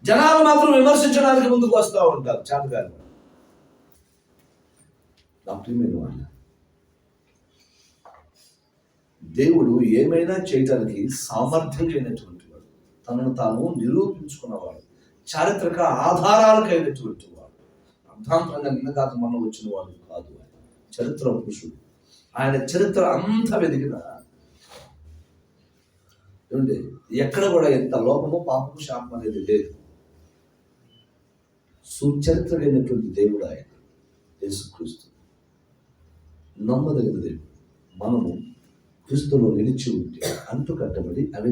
జనాలు మాత్రం విమర్శించడానికి ముందుకు వస్తూ ఉంటారు. చాటుగారు దేవుడు ఏమైనా చేయటానికి సామర్థ్యం లేనటువంటి వాడు, తనను తాను నిరూపించుకున్నవాడు, చారిత్రక ఆధారాలు కలిగినటువంటి వాడు, అర్థాంతరంగా నిన్నగాక మనం వచ్చిన వాడు కాదు. చరిత్ర పురుషుడు. ఆయన చరిత్ర అంతా వెదిగిన ఏమండి, ఎక్కడ కూడా ఎంత లోపము, పాపము, శాపం అనేది లేదు. సుచరిత్ర లేనటువంటి దేవుడు ఆయన యేసుక్రీస్తు. నమ్మదగిన దేవుడు. మనము క్రీస్తులో నిలిచి ఉంటే, అంటు కట్టబడి, అవి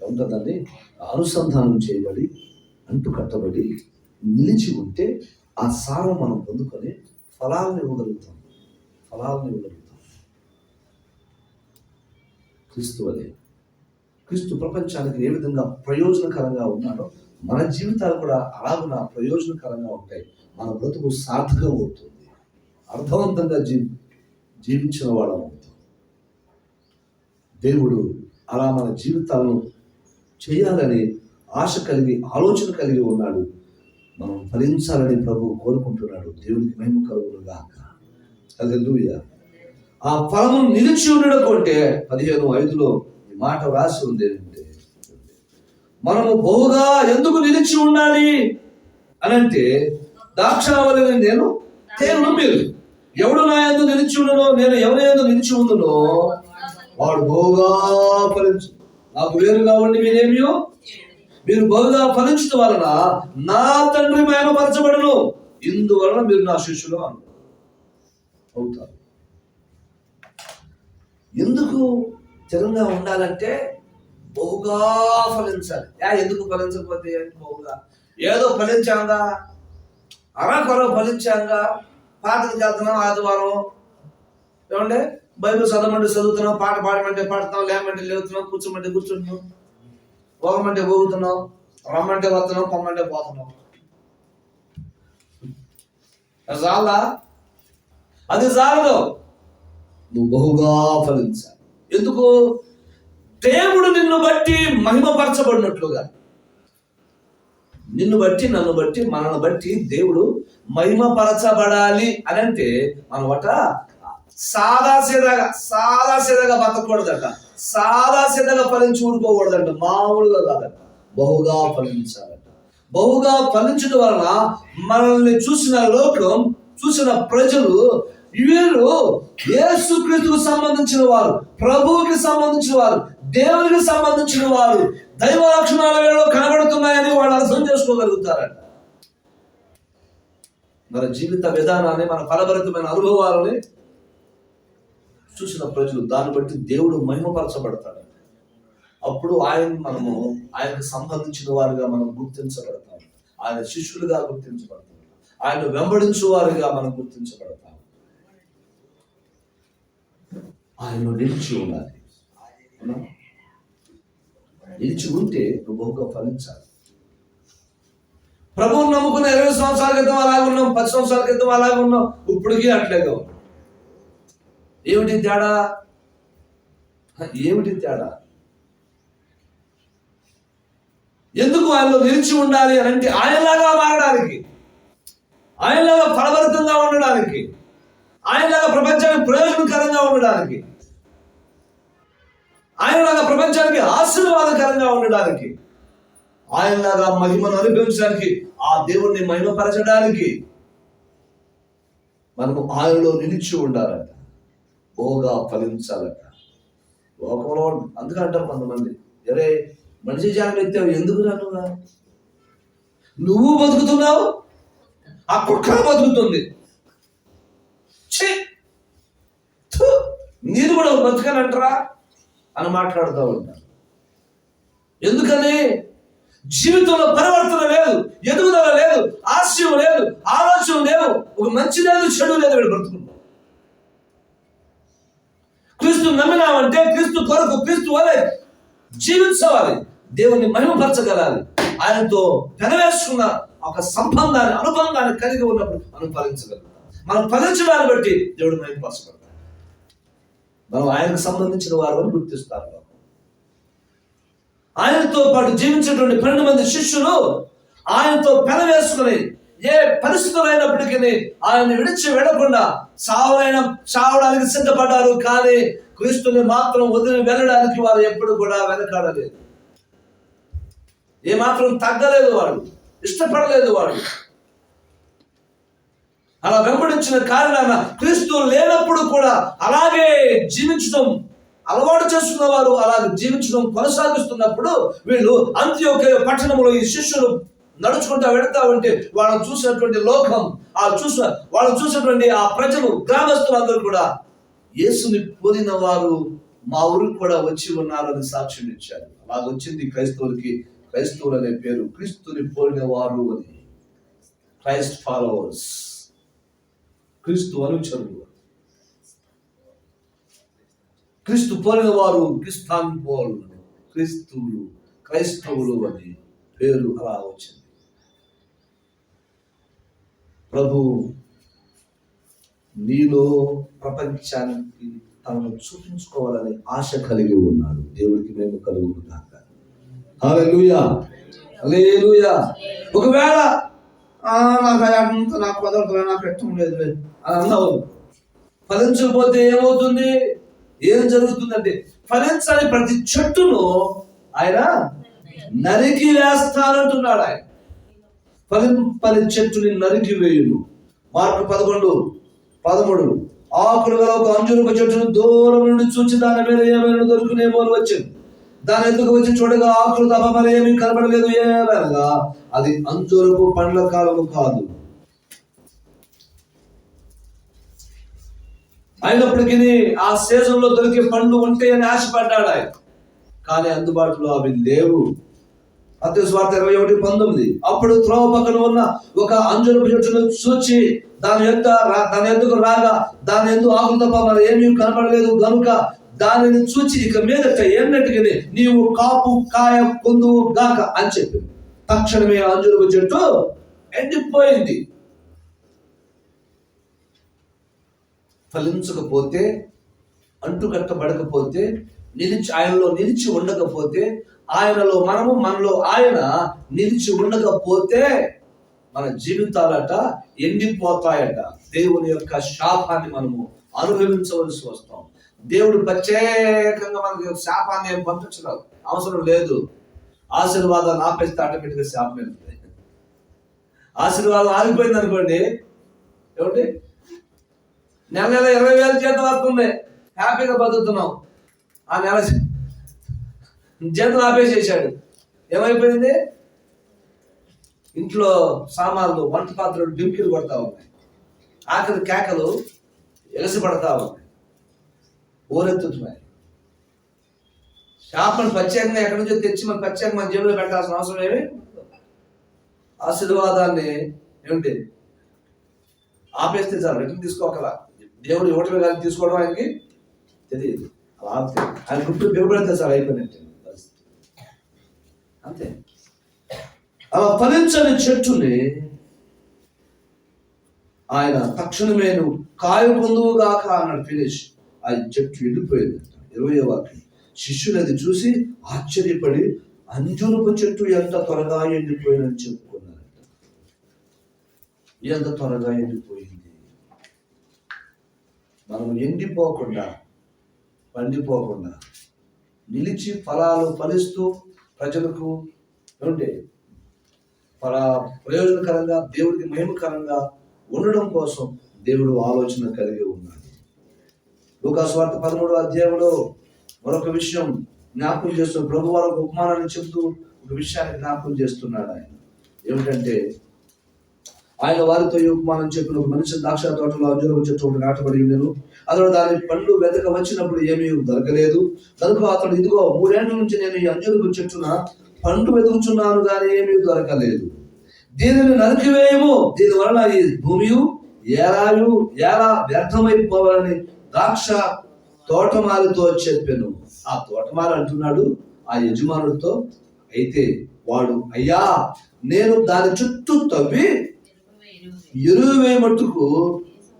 ఉంటుందని అనుసంధానం చేయబడి, అంటు కట్టబడి నిలిచి ఉంటే ఆ సారం మనం పొందుకొని ఫలాలను ఇవ్వగలుగుతాం. క్రీస్తు వలె, క్రీస్తు ప్రపంచానికి ఏ విధంగా ప్రయోజనకరంగా ఉన్నాడో మన జీవితాలు కూడా అలాగున ప్రయోజనకరంగా ఉంటాయి. మన బ్రతుకు సార్థకం అవుతుంది, అర్థవంతంగా జీవించిన వాళ్ళం అవుతాం. దేవుడు అలా మన జీవితాలను చేయాలని ఆశ కలిగి, ఆలోచన కలిగి ఉన్నాడు. మనం ఫలించాలని ప్రభువు కోరుకుంటున్నాడు. దేవునికి మహిమ కలుగును గాక. హల్లెలూయా. ఆ ఫలము నిలిచి ఉండడం అంటే 15:5 ఈ మాట రాసి ఉంది ఏంటంటే, మనము బహుగా ఎందుకు నిలిచి ఉండాలి అనంటే, ద్రాక్షావళిని నేను తేను మీరు. ఎవడు నా యందు నిలిచి ఉండనో, నేను ఎవరి యందు నిలిచి ఉందునో వాడు బహుగా ఫలించు. నాకు వేరుగా ఉండి మీరేమియో మీరు బహుగా ఫలించడం వలన నా తండ్రి మహిమపరచబడును, ఇందువలన మీరు నా శిష్యులు అవుతారు. ఎందుకు స్థిరంగా ఉండాలంటే బహుగా ఫలించాలి. ఎందుకు ఫలించకపోతే బహుగా ఏదో ఫలించాంగా, అరాకొర ఫలించాంగా, పాటలకు వెళ్తున్నాం, ఆదివారం ఏమంటే బైబిల్ చదవమంటే చదువుతున్నాం, పాట పాడమంటే పాడుతున్నాం, లేమంటే లేవుతున్నాం, కూర్చోమంటే కూర్చుంటున్నాం, పోగమంటే పోగుతున్నాం, రమ్మంటే వస్తున్నాం, పొమ్మంటే పోతున్నాం. చాలా అది చాలదు, నువ్వు బహుగా ఫలించాలి. ఎందుకు? దేవుడు నిన్ను బట్టి మహిమపరచబడినట్లుగా. నిన్ను బట్టి, నన్ను బట్టి, మనల్ని బట్టి దేవుడు మహిమపరచబడాలి అని అంటే మనమట సాదాసీదాగా బతకూడదట, సాదాసీదాగా ఫలించి ఊరుకోకూడదంట, మామూలుగా కాదట, బహుగా ఫలించాలట. బహుగా ఫలించడం వలన మనల్ని చూసిన లోకం, చూసిన ప్రజలు, వీరు యేసుక్రీస్తుకు సంబంధించిన వారు, ప్రభువుకి సంబంధించిన వారు, దేవునికి సంబంధించిన వారు, దైవ లక్షణాలు వీళ్ళలో కనబడుతున్నాయని వాళ్ళు అర్థం చేసుకోగలుగుతారట. మన జీవిత విధానాన్ని, మన ఫలభరితమైన అనుభవాలని చూసిన ప్రజలు, దాన్ని బట్టి దేవుడు మహిమపరచబడతాడు. అప్పుడు ఆయనకు సంబంధించిన వారుగా మనం గుర్తించబడతాం, ఆయన శిష్యులుగా గుర్తించబడతాం, ఆయన వెంబడించు వారుగా మనం గుర్తించబడతాం. ఆయన నిలిచి ఉండాలి. నిలిచి ఉంటే నువ్వు బహుగా ఫలించాలి. ప్రభువుని నమ్ముకున్న 20 సంవత్సరాల క్రితం అలాగే ఉన్నాం, 10 సంవత్సరాల క్రితం అలాగే ఉన్నాం, ఇప్పటికీ అట్లేగా ఉన్నాం. ఏమిటి తేడా? ఏమిటి తేడా? ఎందుకు ఆయనలో నిలిచి ఉండాలి అని అంటే ఆయనలాగా మారడానికి, ఆయనలాగా ఫలభరితంగా ఉండడానికి, ఆయనలాగా ప్రపంచానికి ప్రయోజనకరంగా ఉండడానికి, ఆయనలాగా ప్రపంచానికి ఆశీర్వాదకరంగా ఉండడానికి, ఆయనలాగా మహిమను అనుభవించడానికి, ఆ దేవుణ్ణి మహిమపరచడానికి మనము ఆయనలో నిలిచి ఉండాలట, బహుగా ఫలించాలట. లోకంలో అందుకంటారు కొంతమంది, ఎరే మనిషి జాగ్రత్త ఎత్తావు, ఎందుకు రానుగా? నువ్వు బతుకుతున్నావు, ఆ కుక్క బతుకుతుంది, నీరు కూడా బతుకనంటారా అని మాట్లాడుతూ ఉంటారు. ఎందుకని? జీవితంలో పరివర్తన లేదు, ఎదుగుదల లేదు, ఆశయం లేదు, ఆలోచన లేదు, ఒక మంచి లేదు, చెడు లేదు. వీడు బ్రతుకుంటాం. క్రీస్తు నమ్మినామంటే క్రీస్తు కొరకు, క్రీస్తు వలె జీవించవాలి, దేవుణ్ణి మహిమపరచగలాలి, ఆయనతో పెనవేసుకున్న ఒక సంబంధాన్ని, అనుబంధాన్ని కలిగి ఉన్నప్పుడు మనం ఫలించగలుగుతాం. మనం ఫలించడాన్ని బట్టి దేవుడు మహిమపరచగలుగుతాం. మనం ఆయనకు సంబంధించిన వారు అని గుర్తిస్తారు. ఆయనతో పాటు జీవించేటువంటి 12 మంది శిష్యులు ఆయనతో పెనవేసుకుని ఏ పరిస్థితులు అయినప్పటికీ ఆయన్ని విడిచి వెళ్ళకుండా చావడానికి సిద్ధపడ్డారు. కానీ క్రీస్తుని మాత్రం వదిలి వెళ్ళడానికి వారు ఎప్పుడు కూడా వెనకాడలేదు, ఏమాత్రం తగ్గలేదు, వాడు ఇష్టపడలేదు. వాడు అలా వెంబడించిన కారణాన క్రీస్తు లేనప్పుడు కూడా అలాగే జీవించడం అలవాటు చేసుకున్న వారు, అలాగే జీవించడం కొనసాగిస్తున్నప్పుడు వీళ్ళు అంత్యోకయ పట్టణంలో ఈ శిష్యులు నడుచుకుంటా వెళ్తా ఉంటే వాళ్ళని చూసినటువంటి లోకం, వాళ్ళని చూసినటువంటి ఆ ప్రజలు, గ్రామస్తులందరూ కూడా యేసుని పోలిన వారు మా ఊరికి కూడా వచ్చి ఉన్నారని సాక్ష్యం ఇచ్చారు. అలాగొచ్చింది క్రైస్తవులకి. క్రైస్తవులు అనే పేరు క్రీస్తుని పోలిన వారు అని, క్రైస్ట్ ఫాలోవర్స్, క్రీస్తు అనుచరులు, క్రీస్తు పోలిన వారు, క్రిస్తాన్ పోల్, క్రైస్తవులు అని పేరు అలా వచ్చింది. ప్రభు నీలో ప్రపంచానికి తనను చూపించుకోవాలని ఆశ కలిగి ఉన్నాడు. దేవుడికి మేము కలుగును కాక. హల్లెలూయా, హల్లెలూయా. ఒకవేళ నాకు కుదరదు, నాకు ఇష్టం లేదు అని అన్నావు, ఫలించకపోతే ఏమవుతుంది? ఏం జరుగుతుందంటే ఫలించని ప్రతి చెట్టును ఆయన నరికి వేస్తానంటున్నాడు. ఆయన ఫలింపని చెట్టుని నరికి వేయును. మార్కు 11:13 ఆకులు గల ఒక అంజూరపు చెట్టును దూరం నుండి చూచి దాని మీద ఏమైనా దొరుకునేమో అని వచ్చింది. దాని ఎందుకు వచ్చి చూడగా ఆకులు తప్ప మరి ఏమీ కనబడలేదు. ఏమనగా అది అంజూరపు పండ్ల కాలము కాదు. అయినప్పటికీ ఆ సీజన్ లో దొరికే పండ్లు ఉంటాయని ఆశపడ్డాడు ఆయన, కానీ అందుబాటులో అవి లేవు. మత్తయి సువార్త 21:19. అప్పుడు త్రోవ పక్కన ఉన్న ఒక అంజూరపు చెట్టును చూచి దాని ఎందుకు రాగా దాని ఎందుకు ఆకులు తప్ప మరి ఏమీ కనబడలేదు గనుక దానిని చూచి ఇక మీదట ఏమిటంటే నీవు కాపు కాయ పొందువు గాక అని చెప్పి తక్షణమే అంజూరపు చెట్టు ఎండిపోయింది. ఫలించకపోతే, అంటుకట్టబడకపోతే, ఆయనలో నిలిచి ఉండకపోతే, ఆయనలో మనలో ఆయన నిలిచి ఉండకపోతే మన జీవితాలట ఎండిపోతాయట. దేవుని యొక్క శాపాన్ని మనము అనుభవించవలసి వస్తాం. దేవుడు ప్రత్యేకంగా మనకి శాపాన్ని ఏం పంపించడం అవసరం లేదు. ఆశీర్వాదాన్ని ఆపేస్తే ఆటోమేటిక్గా శాపం వెళ్తుంది. ఆశీర్వాదం ఆగిపోయింది అనుకోండి, ఏమిటి నెల 20,000 జీతం వస్తుంది, హ్యాపీగా బతుకుతున్నాం. ఆ నెల జీతం ఆపేసేసాడు, ఏమైపోయింది? ఇంట్లో సామాన్లు, వంట పాత్రలు డింకిలు కొడతా ఉన్నాయి, ఆఖరి కేకలు ఎగసిపడతా ఉన్నాయి, ఊరెత్తుతున్నాయి. శాపం ప్రత్యేకంగా ఎక్కడి నుంచో తెచ్చి మన ప్రత్యేకంగా మన జేబులో పెట్టాల్సిన అవసరం ఏమి. ఆశీర్వాదాన్ని ఏమిటి ఆపేస్తే చాలు, రిటర్న్ తీసుకోకలా. దేవుడు ఇవ్వటమే కానీ తీసుకోవడం ఆయనకి తెలియదు. అలా ఆయన గుర్తు బిగుపడితే సార్ అయిపోయినట్టు పరిస్థితి, అంతే. అలా ఫలించని చెట్టుని ఆయన తక్షణమే నువ్వు కాయ పొందువుగాక అన్నాడు. ఫినిష్. ఆ చెట్టు ఎండిపోయిందంట. 20వ వాక్యం. శిష్యులు అది చూసి ఆశ్చర్యపడి అంజూరపు చెట్టు ఎంత త్వరగా ఎండిపోయిందని చెప్పుకున్నారంట. ఎంత త్వరగా ఎండిపోయింది. మనం ఎండిపోకుండా, పండిపోకుండా నిలిచి ఫలాలు ఫలిస్తూ ప్రజలకు ఏమిటి ప్రయోజనకరంగా, దేవుడికి మహిమకరంగా ఉండడం కోసం దేవుడు ఆలోచన కలిగి ఉన్నాడు. లూకా సువార్త 13వ అధ్యాయంలో మరొక విషయం జ్ఞాపకం చేస్తూ ప్రభు వారు ఒక ఉపమానాన్ని చెబుతూ ఒక విషయాన్ని జ్ఞాపకం చేస్తున్నాడు. ఆయన ఏమిటంటే, ఆయన వారితో ఈ ఉపమానం చెప్పిన ఒక మనిషి ద్రాక్ష తోటలో అంజూరపు చెట్టు ఒకటి నాటబడి ఉండెను. అతడు దాని పండ్లు వెతక వచ్చినప్పుడు ఏమీ దొరకలేదు. కనుక అతడు, ఇదిగో 3 ఏళ్ల నుంచి నేను ఈ అంజూరపు చెట్టున పండు వెతుకుచున్నాను కానీ ఏమీ దొరకలేదు. దీనిని నరికివేయము, దీని వలన ఈ భూమి ఎలా వ్యర్థమైపోవాలని ద్రాక్ష తోటమాలితో చెప్పాను. ఆ తోటమాలి అంటున్నాడు ఆ యజమానుడితో. అయితే వాడు, అయ్యా, నేను దాని చుట్టూ తవ్వి ఎరువు వేయమట్టుకు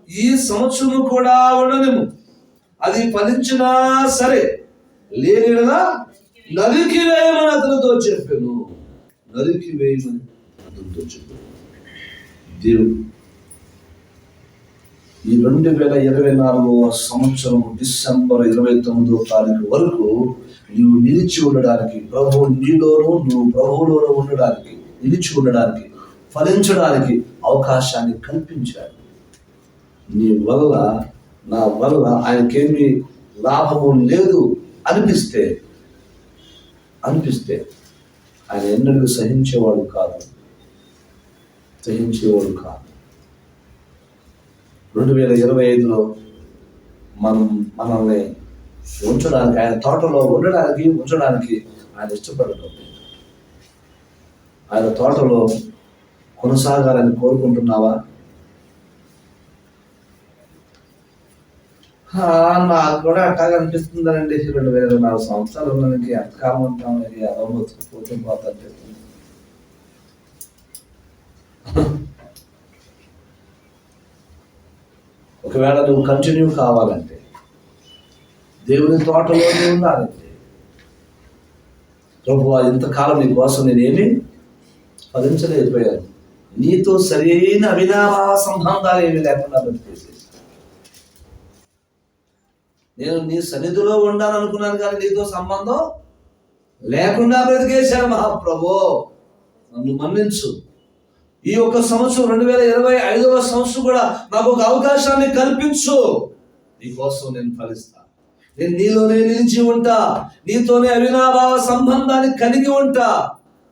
ఈ సంవత్సరం కూడా ఉండనేమో, అది ఫలించినా సరే లేనిలా నరికి వేయమని అతనితో చెప్పాను. నరికి వేయమని అతనితో చెప్పాను. దేవుడు ఈ 2024వ సంవత్సరం డిసెంబర్ 29వ తారీఖు వరకు నీవు నిలిచి ఉండడానికి, ప్రభువు నీలోనూ నువ్వు ప్రభువులోనూ ఉండడానికి, నిలిచి ఉండడానికి, ఫలించడానికి అవకాశాన్ని కల్పించాడు. నీ వల్ల, నా వల్ల ఆయనకేమీ లాభము లేదు అనిపిస్తే ఆయన ఎన్నడూ సహించేవాడు కాదు. 2025లో మనల్ని ఉంచడానికి, ఆయన తోటలో ఉంచడానికి ఆయన ఇష్టపడటం, ఆయన తోటలో కొనసాగాలని కోరుకుంటున్నావా? నాకు కూడా అట్టాగా అనిపిస్తుందండి. 2024 సంవత్సరాలు ఉన్నదానికి ఎంతకాలం ఉంటాం, పోతే పోతుంటే. ఒకవేళ నువ్వు కంటిన్యూ కావాలంటే, దేవుని తోటలోనే ఉండాలంటే, ప్రభువా ఇంతకాలం నీ కోసం నేనేమి ఫలించలేకపోయాను, నీతో సరైన అవినాభావ సంబంధాలు ఏమీ లేకుండా బతికేసి, నేను నీ సన్నిధిలో ఉండాలనుకున్నాను కానీ నీతో సంబంధం లేకుండా బ్రతికేశాను. మహాప్రభు నన్ను మన్నించు. ఈ ఒక్క సంవత్సరం 2025వ సంవత్సరం కూడా నాకు ఒక అవకాశాన్ని కల్పించు. నీ కోసం నేను ఫలిస్తాను. నేను నీలోనే నిలిచి ఉంటా, నీతోనే అవినాభావ సంబంధాన్ని కలిగి ఉంటా,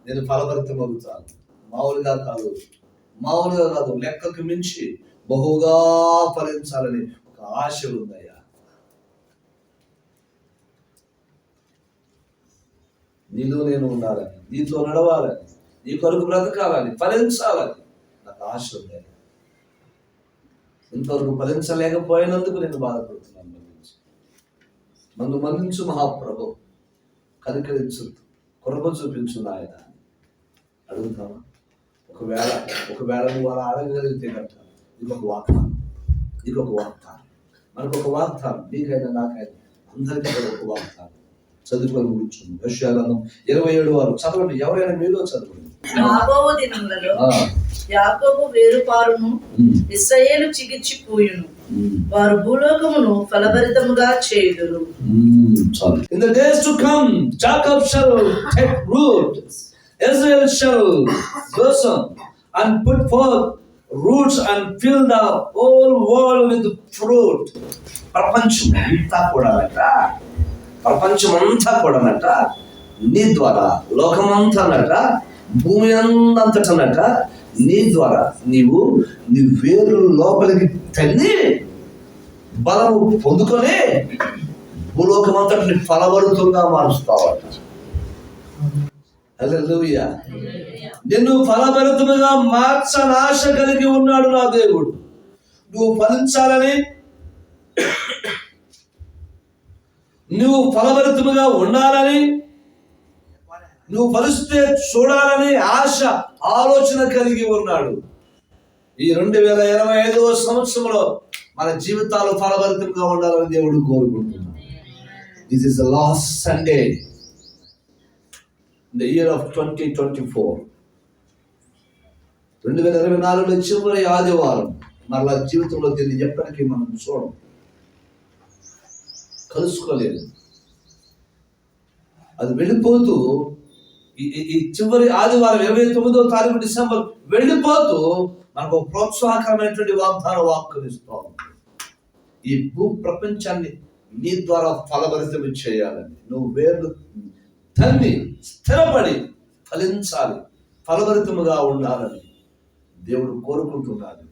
నేను ఫలభరితమవుతాను. మామూలుగా కాదు, లెక్కకు మించి బహుగా ఫలించాలని ఒక ఆశ ఉందయ్యా. నీలో నేను ఉండాలని, నీతో నడవాలని, నీ కొరకు బ్రతకాలని, ఫలించాలని నాకు ఆశ ఉందయ్యా. ఇంతవరకు ఫలించలేకపోయినందుకు నేను బాధపడుతున్నాను. నన్ను మన్నించు మహాప్రభు, కనికరించు, కృప చూపించు నాయన అడుగుతావా? ఒకవేళ నువ్వు అలా అడగగలిగితే కనుక ఇంకొక వాగ్దానం, మనకు ఒక వాగ్దానం, నీకైనా నాకైనా అందరికీ ఒక వాగ్దానం చదువుకొని కూర్చుంది. యెషయా గ్రంథం 27 చదవండి. ఎవరైనా మీలో చదవండి. యాకోబు వేరుపారును, ఇశ్రాయేలు చిగిర్చిపోయును, వారు భూలోకమును ఫలభరితముగా చేయుదురు. In the days to come, Jacob shall take root, Israel shall blossom and put forth roots and fill the whole world with fruit. ప్రపంచమంతా కూడానట నీ ద్వారా, లోకమంతానట, భూమి అంతటనట నీ ద్వారా నీ వేరు లోపలికి తల్లి బలము పొందుకొని భూలోకమంతటిని ఫలభరితంగా మారుస్తావట. హల్లెలూయా. నిన్ను ఫలభరితముగా మార్చని ఆశ కలిగి ఉన్నాడు నా దేవుడు. నువ్వు ఫలించాలని, నువ్వు ఫలభరితముగా ఉండాలని, నువ్వు ఫలిస్తే చూడాలని ఆలోచన కలిగి ఉన్నాడు. ఈ 2025వ సంవత్సరంలో మన జీవితాలు ఫలభరితంగా ఉండాలని దేవుడు కోరుకుంటున్నాడు. This is the last Sunday in the year of 2024. 2024లో చివరి ఆదివారం. మరలా జీవితంలో దీన్ని ఎప్పటికీ మనం కలుసుకోలేదు. అది వెళ్ళిపోతూ ఈ చివరి ఆదివారం 29వ తారీఖు డిసెంబర్ వెళ్ళిపోతూ మనకు ప్రోత్సాహకరమైనటువంటి వాక్కుని ఇస్తూ ఉంది. ఈ భూ ప్రపంచాన్ని నీ ద్వారా ఫలభరితం చేయాలని, నువ్వు వేర్లు తన్ని స్థిరపడి ఫలించాలి, ఫలభరితముగా ఉండాలని దేవుడు కోరుకుంటున్నాడు.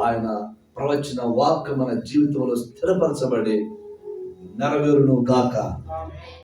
ఆయన ప్రవచన వాక్కు మన జీవితంలో స్థిరపరచబడి నెరవేరును గాక.